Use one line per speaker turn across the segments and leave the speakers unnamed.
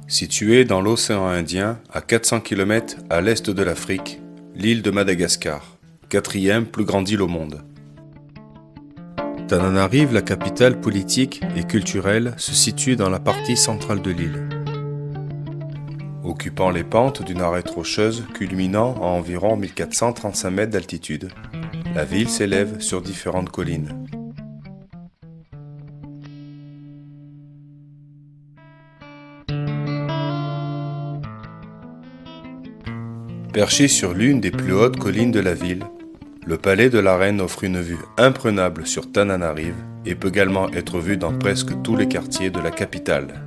Située dans l'océan Indien, à 400 km à l'est de l'Afrique, l'île de Madagascar, quatrième plus grande île au monde. Tananarive, la capitale politique et culturelle, se situe dans la partie centrale de l'île. Occupant les pentes d'une arête rocheuse culminant à environ 1435 mètres d'altitude, la ville s'élève sur différentes collines. Perché sur l'une des plus hautes collines de la ville, le palais de la reine offre une vue imprenable sur Tananarive et peut également être vu dans presque tous les quartiers de la capitale.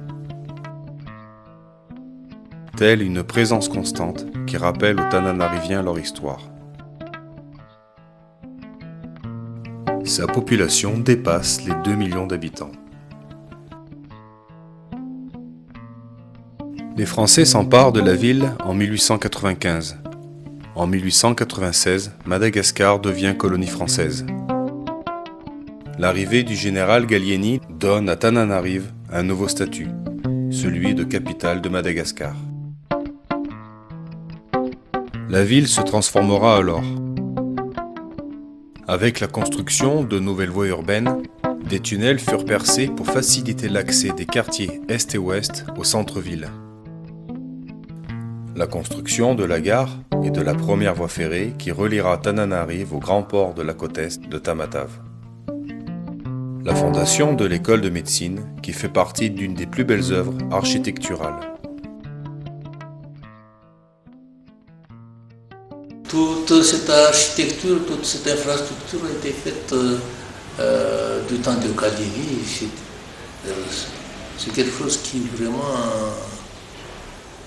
Telle une présence constante qui rappelle aux Tananariviens leur histoire. Sa population dépasse les 2 millions d'habitants. Les Français s'emparent de la ville en 1895. En 1896, Madagascar devient colonie française. L'arrivée du général Gallieni donne à Tananarive un nouveau statut, celui de capitale de Madagascar. La ville se transformera alors. Avec la construction de nouvelles voies urbaines, des tunnels furent percés pour faciliter l'accès des quartiers est et ouest au centre-ville. La construction de la gare et de la première voie ferrée qui reliera Tananarive au grand port de la côte est de Tamatave. La fondation de l'école de médecine qui fait partie d'une des plus belles œuvres architecturales.
Toute cette architecture, toute cette infrastructure a été faite du temps de Gallieni. C'est quelque chose qui vraiment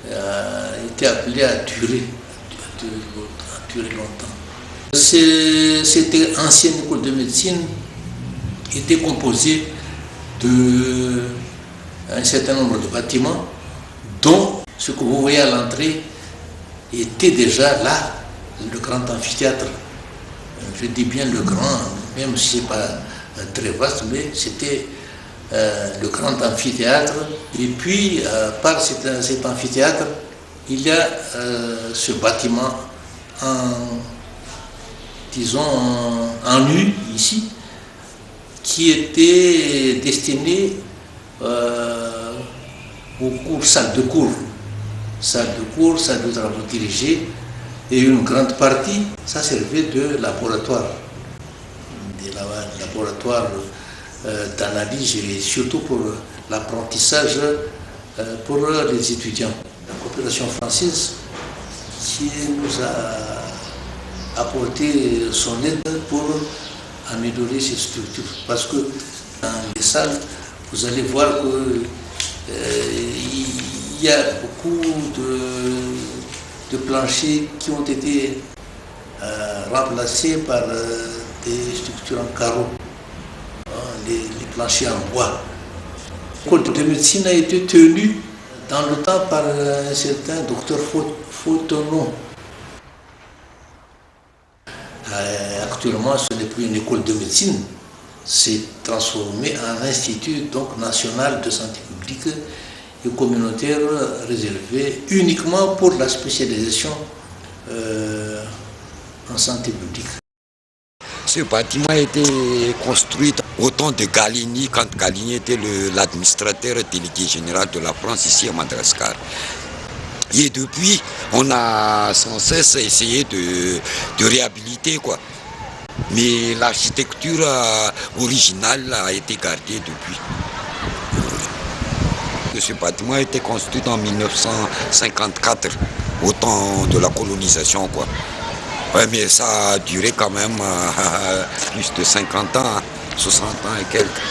a été appelé à durer longtemps. Cette ancienne école de médecine était composée d'un certain nombre de bâtiments, dont ce que vous voyez à l'entrée était déjà là, le grand amphithéâtre. Je dis bien le grand, même si ce n'est pas très vaste, mais c'était le grand amphithéâtre. Et puis, par cet amphithéâtre, il y a ce bâtiment en U, ici, qui était destiné aux cours, salles de cours, salles de travaux dirigés, et une grande partie, ça servait de laboratoire, d'analyse et surtout pour l'apprentissage pour les étudiants. La coopération française qui nous a apporté son aide pour améliorer ces structures. Parce que dans les salles, vous allez voir qu'il y a beaucoup de planchers qui ont été remplacés par des structures en carreau, les planchers en bois. L'école de médecine a été tenue dans le temps par un certain docteur Fautonon. Actuellement, ce n'est plus une école de médecine, c'est transformé en institut donc, national de santé publique et communautaire réservé uniquement pour la spécialisation en santé publique.
Ce bâtiment a été construit au temps de Gallieni, quand Gallieni était l'administrateur délégué général de la France ici à Madagascar. Et depuis, on a sans cesse essayé de réhabiliter, quoi. Mais l'architecture originale a été gardée depuis. Ce bâtiment a été construit en 1954, au temps de la colonisation, quoi. Ouais, mais ça a duré quand même plus de 50 ans, 60 ans et quelques.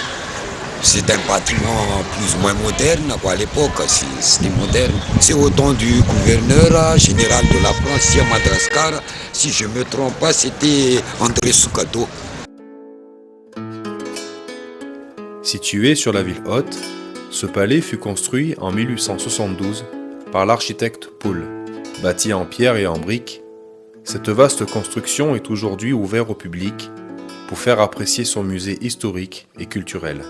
C'est un bâtiment plus ou moins moderne, quoi, à l'époque, c'était moderne. C'est au temps du gouverneur général de la France, ici à Madagascar. Si je ne me trompe pas, c'était André Sukato.
Situé sur la ville haute, ce palais fut construit en 1872 par l'architecte Poul. Bâti en pierre et en briques, cette vaste construction est aujourd'hui ouverte au public pour faire apprécier son musée historique et culturel.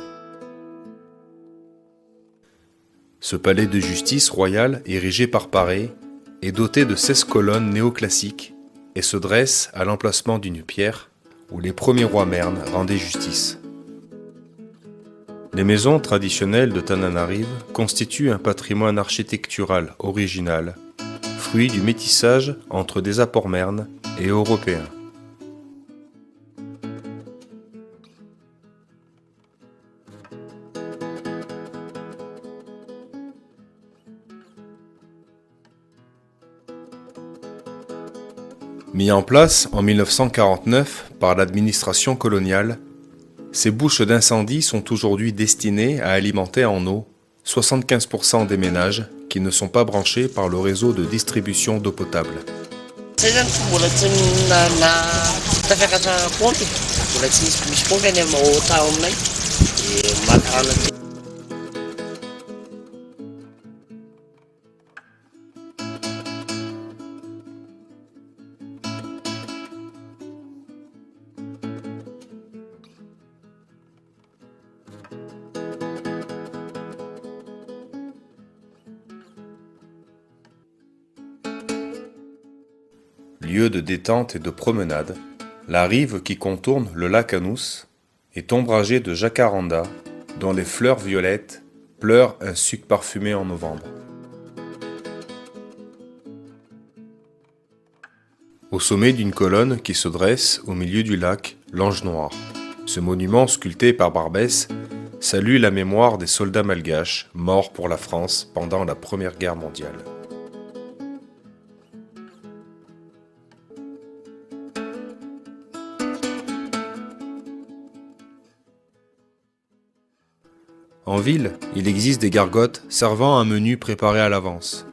Ce palais de justice royal, érigé par Paré, est doté de 16 colonnes néoclassiques et se dresse à l'emplacement d'une pierre où les premiers rois mernes rendaient justice. Les maisons traditionnelles de Tananarive constituent un patrimoine architectural original, fruit du métissage entre des apports mernes et européens. Mis en place en 1949 par l'administration coloniale, ces bouches d'incendie sont aujourd'hui destinées à alimenter en eau 75% des ménages qui ne sont pas branchés par le réseau de distribution d'eau potable. Lieu de détente et de promenade, la rive qui contourne le lac Anous est ombragée de jacarandas dont les fleurs violettes pleurent un suc parfumé en novembre. Au sommet d'une colonne qui se dresse au milieu du lac, l'Ange Noir. Ce monument sculpté par Barbès salue la mémoire des soldats malgaches morts pour la France pendant la Première Guerre mondiale. En ville, il existe des gargotes servant un menu préparé à l'avance.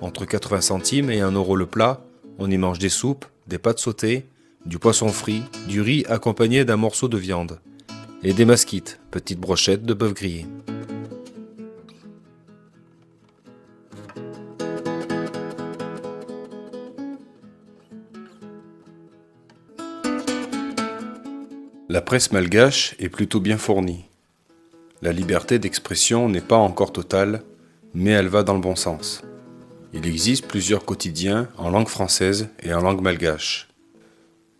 Entre 80 centimes et 1 euro le plat, on y mange des soupes, des pâtes sautées, du poisson frit, du riz accompagné d'un morceau de viande, et des masquites, petites brochettes de bœuf grillé. La presse malgache est plutôt bien fournie. La liberté d'expression n'est pas encore totale, mais elle va dans le bon sens. Il existe plusieurs quotidiens en langue française et en langue malgache.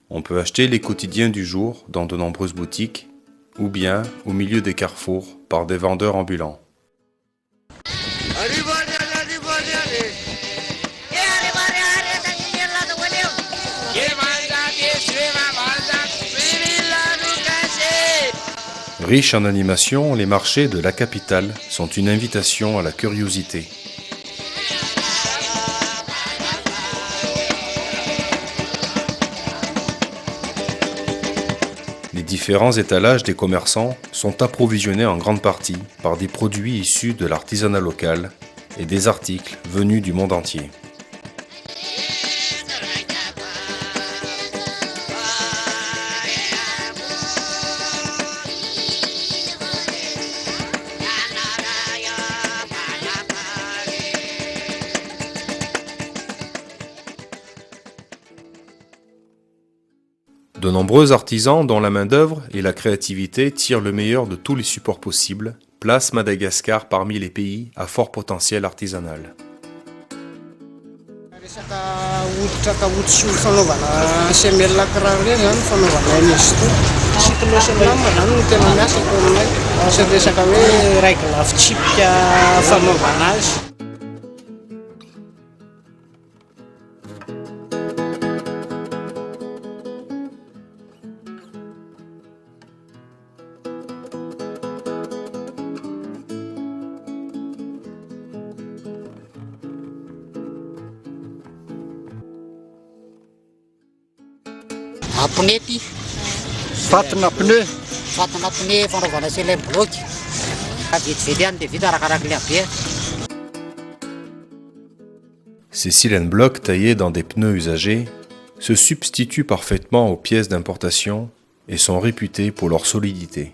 On peut acheter les quotidiens du jour dans de nombreuses boutiques, ou bien au milieu des carrefours par des vendeurs ambulants. Riches en animation, les marchés de la capitale sont une invitation à la curiosité. Les différents étalages des commerçants sont approvisionnés en grande partie par des produits issus de l'artisanat local et des articles venus du monde entier. De nombreux artisans dont la main-d'œuvre et la créativité tirent le meilleur de tous les supports possibles placent Madagascar parmi les pays à fort potentiel artisanal.
Aponety.
Fatina pneu.
Fatina pneu fanaovana Cylène bloc. Vitsivitsy ihany dia vita arakaraka le habe.
Ces Cylène blocs taillés dans des pneus usagés se substituent parfaitement aux pièces d'importation et sont réputés pour leur solidité.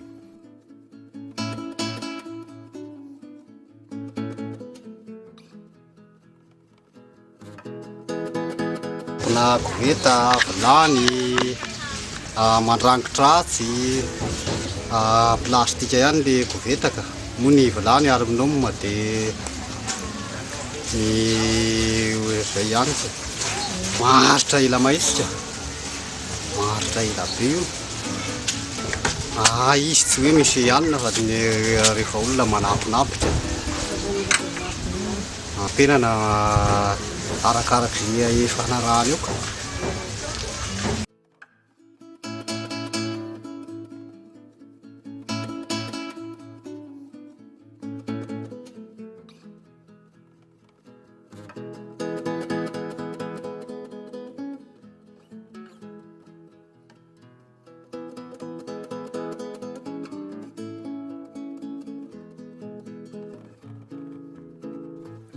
Na koveta, vilany, mandrangitra-tsy, plastika ihany le koveta ka. Moa ny vilany ary gnomma dia Ny zay ihany tsy maharitra ila mahisitra maharitra ila be io izy tsy hoe misy ihanina fa ny rehefa olona manampinampitra ampenana arakaraka zay fanarahana eo ka.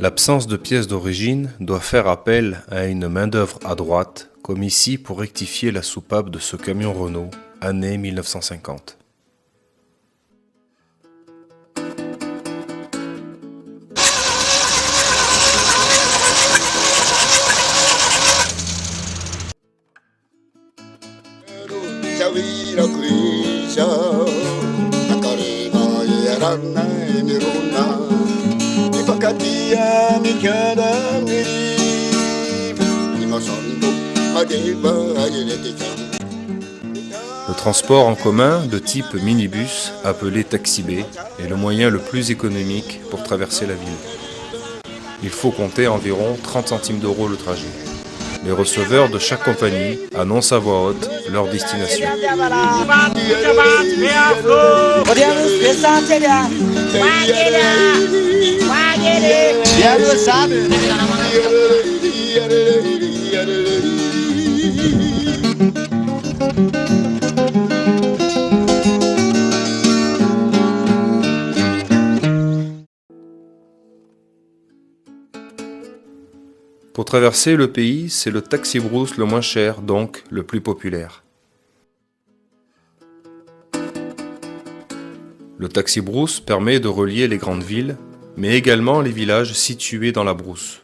L'absence de pièces d'origine doit faire appel à une main-d'œuvre à droite, comme ici pour rectifier la soupape de ce camion Renault, année 1950. Le transport en commun de type minibus, appelé taxi B, est le moyen le plus économique pour traverser la ville. Il faut compter environ 30 centimes d'euros le trajet. Les receveurs de chaque compagnie annoncent à voix haute leur destination. Pour traverser le pays, c'est le taxi-brousse le moins cher, donc le plus populaire. Le taxi-brousse permet de relier les grandes villes, mais également les villages situés dans la brousse.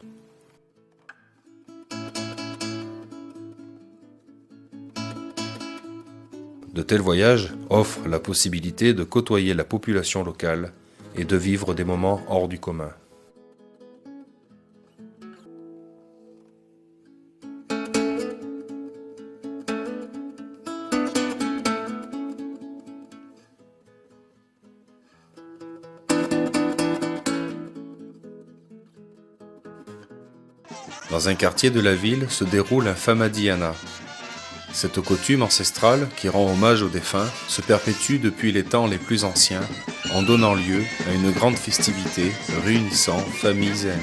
De tels voyages offrent la possibilité de côtoyer la population locale et de vivre des moments hors du commun. Dans un quartier de la ville se déroule un Famadiana. Cette coutume ancestrale, qui rend hommage aux défunts, se perpétue depuis les temps les plus anciens, en donnant lieu à une grande festivité réunissant familles et amis.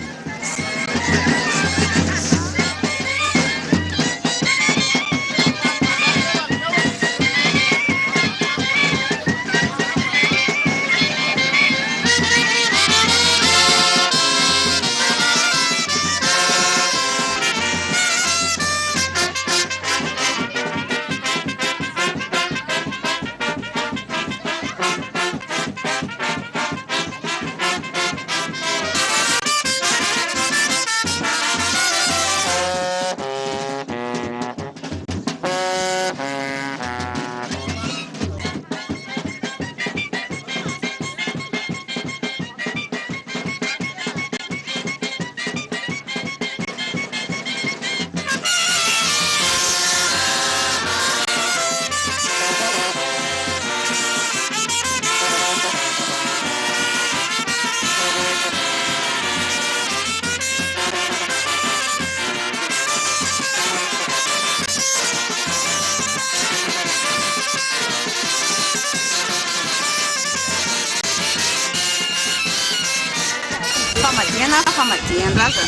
Famadian-draza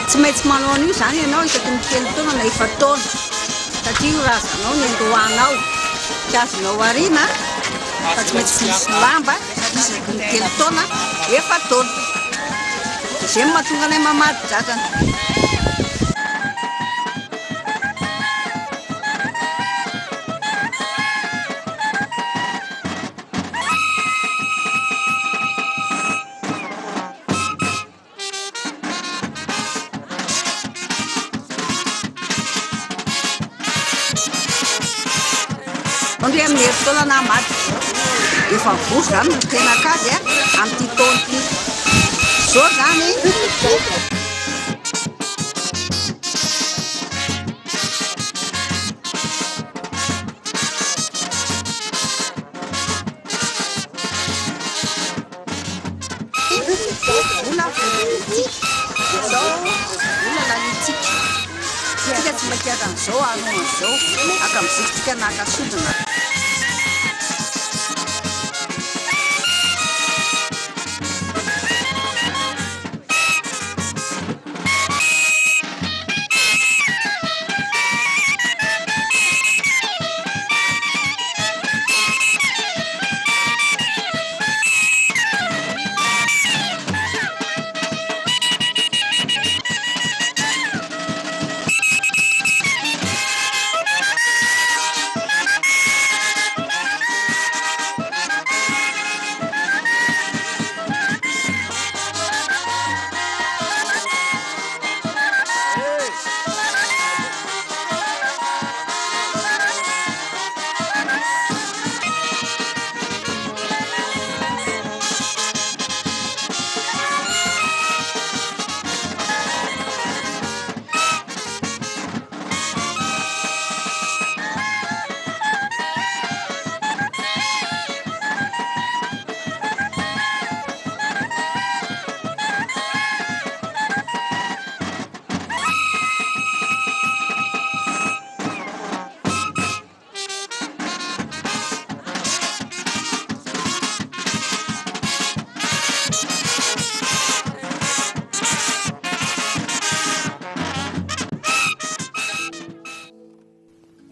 tsy maintsy manao an'io zany ianao isaky ny telo taona na efatra taona satria io razanao ny andohanao tsy azonao arina fa tsy maintsy misy lamba isaky ny telo taona efatra taona izay no mahatonga anay mamaty drajana. Ondry amin'ny herintaona na maty efa vory zany no tena akady amin'ity taona ity. Zao zany vola voatsika zao vola lalitsika tsika tsy makiaka an'izao ano an'izao aka mizikytsika nakasodina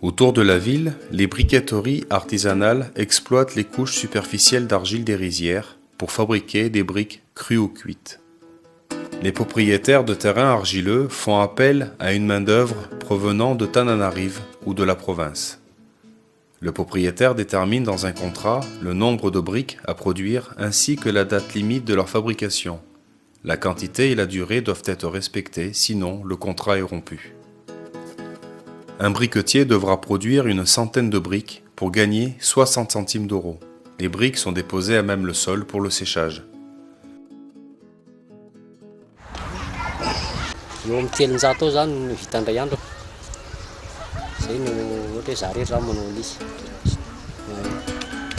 Autour de la ville, les briqueteries artisanales exploitent les couches superficielles d'argile des rizières pour fabriquer des briques crues ou cuites. Les propriétaires de terrains argileux font appel à une main-d'œuvre provenant de Tananarive ou de la province. Le propriétaire détermine dans un contrat le nombre de briques à produire ainsi que la date limite de leur fabrication. La quantité et la durée doivent être respectées, sinon le contrat est rompu. Un briquetier devra produire une centaine de briques pour gagner 60 centimes d'euros. Les briques sont déposées à même le sol pour le séchage.
Eo amin'ny telonjato zany no vita indray andro. Zay no ohatra hoe zare raha manao an'izy.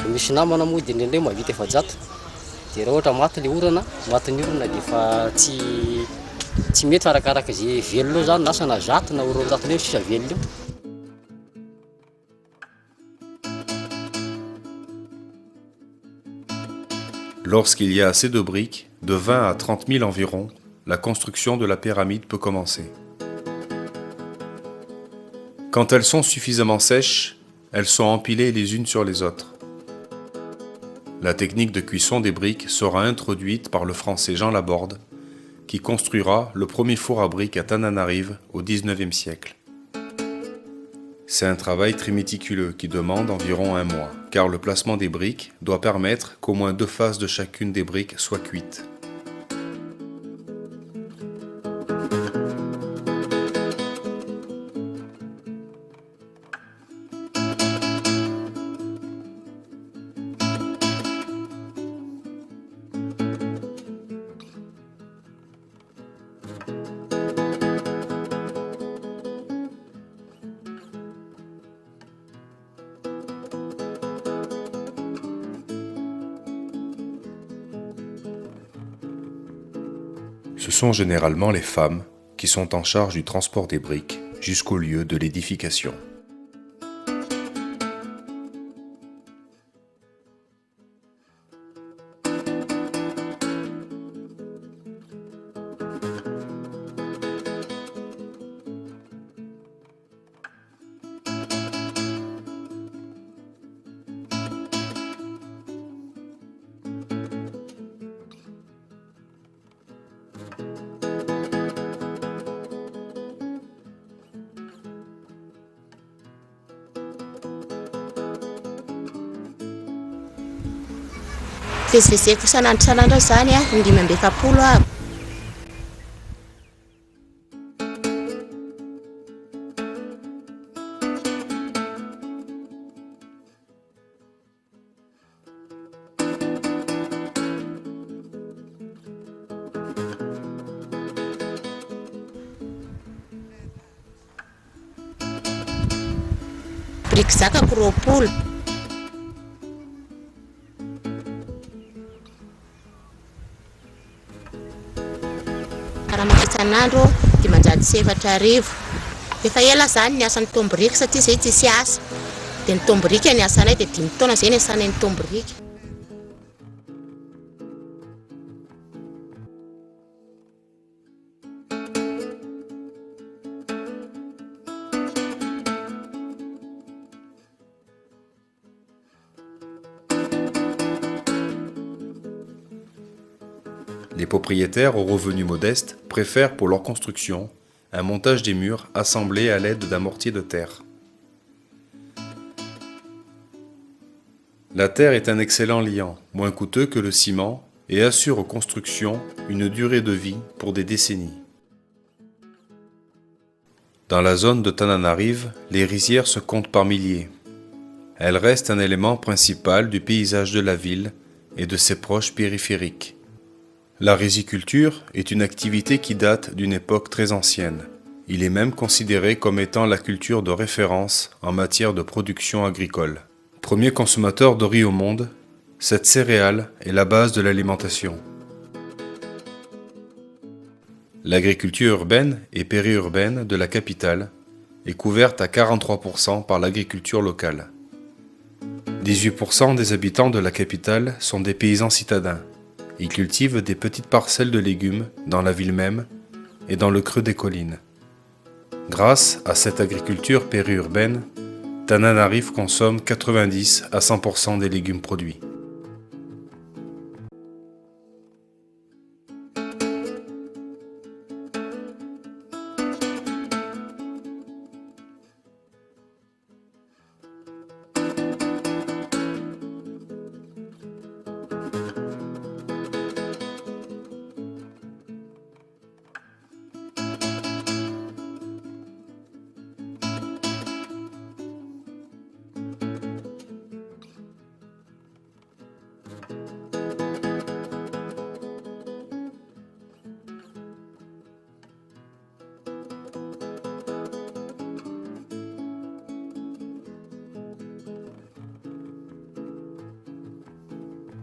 Misy namana moa dia indraindray mahavita efajato. Dia raha ohatra maty ilay orana, maty ny orana dia efa tsy mety arakaraka izay velona eo zany na sana zato na roanjato eo sisa velona eo.
Lorsqu'il y a assez de briques, de 20 à 30 000 environ, la construction de la pyramide peut commencer. Quand elles sont suffisamment sèches, elles sont empilées les unes sur les autres. La technique de cuisson des briques sera introduite par le Français Jean Laborde, qui construira le premier four à briques à Tananarive au XIXe siècle. C'est un travail très méticuleux qui demande environ 1 mois, car le placement des briques doit permettre qu'au moins 2 faces de chacune des briques soient cuites. Ce sont généralement les femmes qui sont en charge du transport des briques jusqu'au lieu de l'édification.
Fivezivezeko sanandro zany a 520 avy. Briky zakako 20. karamaka isan'andro 570. Efa ela zany ny asan'ny tomborika satria zay tsisy asa. Dia ny tomborika ny asanay dia 5 taona zay ny asanay ny tomborika.
Les propriétaires aux revenus modestes préfèrent pour leur construction un montage des murs assemblés à l'aide d'un mortier de terre. La terre est un excellent liant, moins coûteux que le ciment, et assure aux constructions une durée de vie pour des décennies. Dans la zone de Tananarive, les rizières se comptent par milliers. Elles restent un élément principal du paysage de la ville et de ses proches périphériques. La riziculture est une activité qui date d'une époque très ancienne. Il est même considéré comme étant la culture de référence en matière de production agricole. Premier consommateur de riz au monde, cette céréale est la base de l'alimentation. L'agriculture urbaine et périurbaine de la capitale est couverte à 43% par l'agriculture locale. 18% des habitants de la capitale sont des paysans citadins. Ils cultivent des petites parcelles de légumes dans la ville même et dans le creux des collines. Grâce à cette agriculture périurbaine, Tananarive consomme 90 à 100% des légumes produits.